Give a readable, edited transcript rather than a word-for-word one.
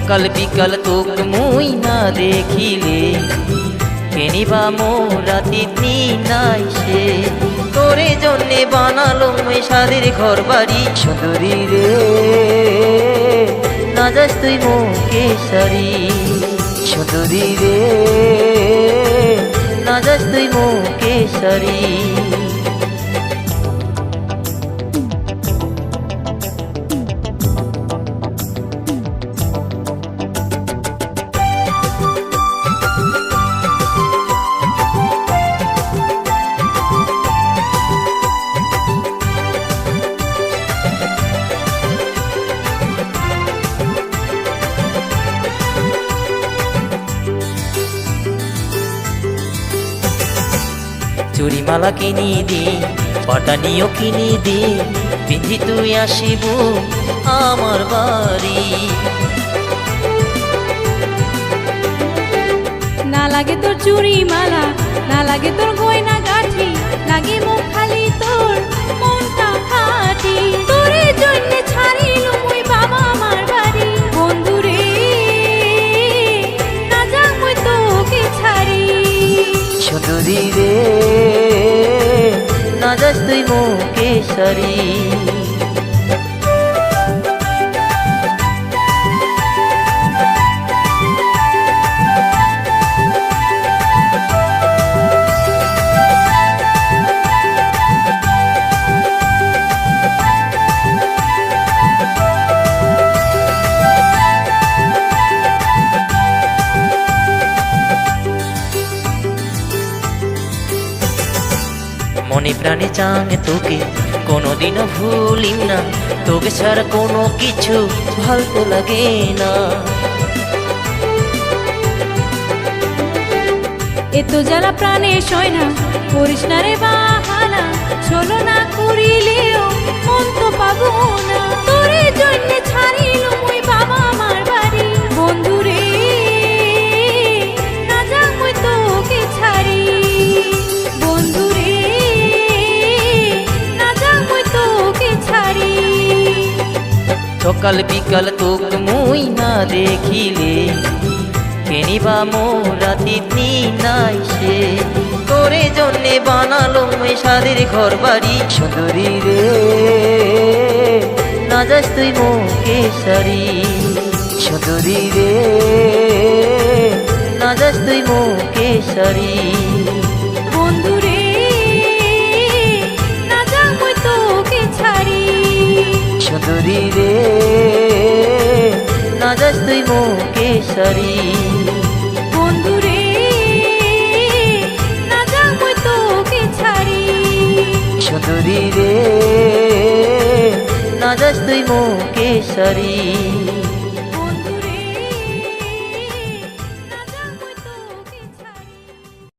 সকাল বিকাল তোক মুই না দেখিলে কেনিবা মোর রাতি নাই সে তোরে জন্যে বানালো মই সাদের ঘর বাড়ি সুন্দরী রে না যাস তুই মোকে সারি সুন্দরী রে না যাস তুই মোকে সারি চুরিমালা কিনি দি পাটানিও কিনি দি পিন্ধি তুই আসিব আমার বাড়ি না লাগে তোর চুরিমালা না লাগে তোর গয়না গাঠি লাগে মুখ খালি তোর মনটা খাটি তোরে জন্য ছাড়িল মুই বাবা আমার বাড়ি বন্ধুরে না যা মুই তোকে ছাড়ি সুন্দরী রে না যাস তুই মোকে সারি মনে প্রাণে চাঙে তোকে কোনোদিনও ভুলিম না তোকে ছাড়া কোনো কিছু ভালো লাগে না এত জ্বালা প্রাণে সয় না করিস না রে বাহানা চলো না করিলেও মন তো পাবো না তোরে জন্য ছাড়িল মুই বাবা আমার বাড়ি বন্ধুরে না যা মুই তোকে ছাড়ি বন্ধুরে না যা মুই তোকে ছাড়ি সকাল বিকাল তোক মুই না দেখিলে কেনিবা মোর রাতি নাই সে তোরে জন্যে বানালো মই সাদের ঘর বাড়ি সুন্দরী রে না যাস তুই মোকে সারি সুন্দরী রে না যাস তুই মোকে সারি বন্ধুরে না যা মুই তোকে ছাড়ি সুন্দরী রে না যাস তুই মোকে সারি বন্ধুরে না যা মুই তোকে ছাড়ি সুন্দরী রে না যাস তুই মোকে সারি।